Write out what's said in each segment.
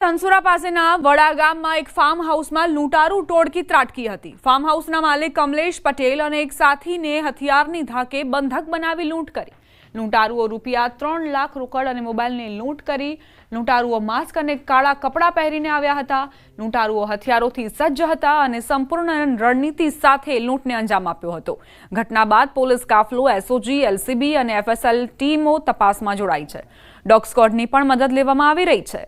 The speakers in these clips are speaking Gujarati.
ધનસુરા પાસેના વડા ગામમાં એક ફાર્મ હાઉસમાં લૂંટારૂ ટોળકી ત્રાટકી હતી। ફાર્મ હાઉસના માલિક કમલેશ પટેલ અને એક સાથીને હથિયારની ધાકે બંધક બનાવી લૂંટ કરી। લૂંટારુઓ રૂપિયા 3 લાખ રોકડ અને મોબાઈલને લૂંટ કરી। લૂંટારુઓ માસ્ક અને કાળા કપડાં પહેરીને આવ્યા હતા। લૂંટારુઓ હથિયારોથી સજ્જ હતા અને સંપૂર્ણ રણનીતિ સાથે લૂંટને અંજામ આપ્યો હતો। ઘટના બાદ પોલીસ કાફલો, એસઓજી, એલસીબી અને એફએસએલ ટીમો તપાસમાં જોડાઈ છે। ડોગ સ્ક્વોડની પણ મદદ લેવામાં આવી રહી છે।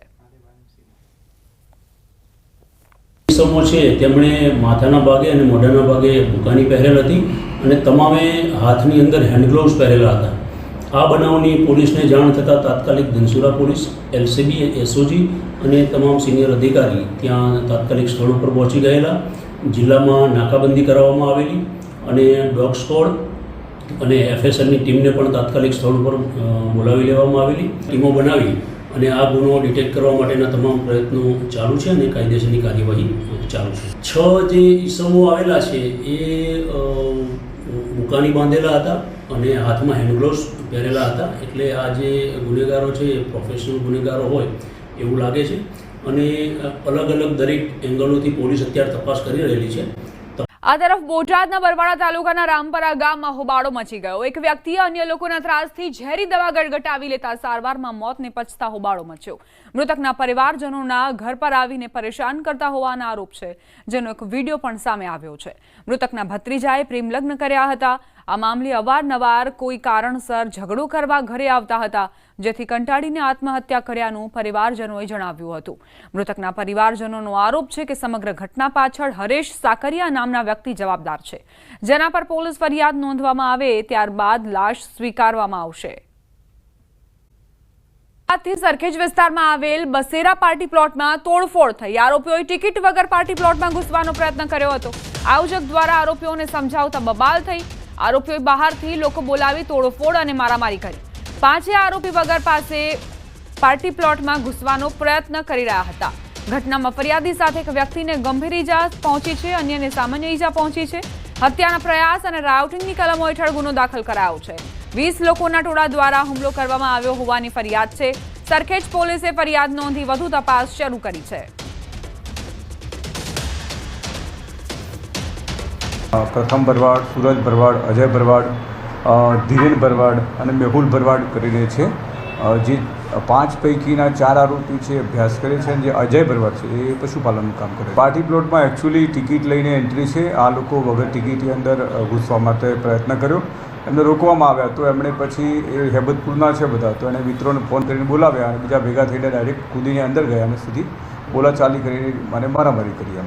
સમો છે તેમણે માથાના ભાગે અને મોઢાના ભાગે ભૂકાની પહેરેલ હતી અને તમામે હાથની અંદર હેન્ડ ગ્લોવ્સ પહેરેલા હતા। આ બનાવની પોલીસને જાણ થતાં તાત્કાલિક ધનસુરા પોલીસ, એલસીબી, એસઓજી અને તમામ સિનિયર અધિકારી ત્યાં તાત્કાલિક સ્થળ ઉપર પહોંચી ગયેલા। જિલ્લામાં નાકાબંધી કરાવવામાં આવેલી અને ડોગ સ્ક્વોડ અને એફએસએલની ટીમને પણ તાત્કાલિક સ્થળ ઉપર બોલાવી લેવામાં આવેલી। ટીમો બનાવી અને આ ગુનો ડિટેક્ટ કરવા માટેના તમામ પ્રયત્નો ચાલુ છે અને કાયદેસરની કાર્યવાહી ચાલુ છે। 6 જે ઈસમો આવેલા છે એ બુકાની બાંધેલા હતા અને હાથમાં હેન્ડ ગ્લોવ્સ પહેરેલા હતા, એટલે આ જે ગુનેગારો છે એ પ્રોફેશનલ ગુનેગારો હોય એવું લાગે છે અને અલગ અલગ દરેક એંગલોથી પોલીસ અત્યારે તપાસ કરી રહેલી છે। આ તરફ બોટાદના બરવાડા તાલુકાના રામપરા ગામમાં હોબાળો મચી ગયો। એક વ્યક્તિએ અન્ય લોકોના ત્રાસથી ઝેરી દવા ગટગટાવી લેતા સારવારમાં મોત નિપજતા હોબાળો મચ્યો। મૃતકના પરિવારજનોના ઘર પર આવીને પરેશાન કરતા હોવાના આરોપ છે, જેનો એક વિડીયો પણ સામે આવ્યો છે। મૃતકના ભત્રીજાએ પ્રેમ લગ્ન કર્યા હતા। આ મામલે અવારનવાર કોઈ કારણસર ઝઘડો કરવા ઘરે આવતા હતા, જેથી કંટાળીને આત્મહત્યા કર્યાનું પરિવારજનોએ જણાવ્યું હતું। મૃતકના પરિવારજનોનો આરોપ છે કે સમગ્ર ઘટના પાછળ હરેશ સાકરિયા નામના વ્યક્તિ જવાબદાર છે, જેના પર પોલીસ ફરિયાદ નોંધવામાં આવે ત્યારબાદ લાશ સ્વીકારવામાં આવશે। સરખેજ વિસ્તારમાં આવેલ બસેરા પાર્ટી પ્લોટમાં તોડફોડ થઈ। આરોપીઓએ ટિકિટ વગર પાર્ટી પ્લોટમાં ઘૂસવાનો પ્રયત્ન કર્યો હતો। આયોજક દ્વારા આરોપીઓને સમજાવતા બબાલ થઈ। આરોપીઓએ બહારથી લોકો બોલાવી તોડફોડ અને મારામારી કરી। 5 આરોપી વગર પાસે પાર્ટી પ્લોટમાં ઘૂસવાનો પ્રયત્ન કરી રહ્યા હતા। ઘટનામાં ફરિયાદી સાથે એક વ્યક્તિને ગંભીર ઈજા પહોંચી છે, અન્યને સામાન્ય ઈજા પહોંચી છે। હત્યાના પ્રયાસ અને રાયોટિંગની કલમો હેઠળ ગુનો દાખલ કરાયો છે। 20 લોકોના ટોળા દ્વારા હુમલો કરવામાં આવ્યો હોવાની ફરિયાદ છે। સરખેજ પોલીસે ફરિયાદ નોંધી વધુ તપાસ શરૂ કરી છે। પ્રથમ ભરવાડ, સૂરજ ભરવાડ, અજય ભરવાડ, ધીરેન ભરવાડ અને મેહુલ ભરવાડ કરીને છે, જે 5 પૈકીના 4 આરોપી છે અભ્યાસ કરે છે અને જે અજય ભરવાડ છે એ પશુપાલનનું કામ કરે છે। પાર્ટી પ્લોટમાં એકચ્યુઅલી ટિકિટ લઈને એન્ટ્રી છે। આ લોકો વગર ટિકિટની અંદર ઘૂસવા માટે પ્રયત્ન કર્યો, એમને રોકવામાં આવ્યા તો એમણે પછી એ હેબતપુરના છે બધા, તો એણે મિત્રોને ફોન કરીને બોલાવ્યા અને બીજા ભેગા થઈને ડાયરેક્ટ કૂદીને અંદર ગયા અને સીધી બોલાચાલી કરીને મને મારામારી કરી।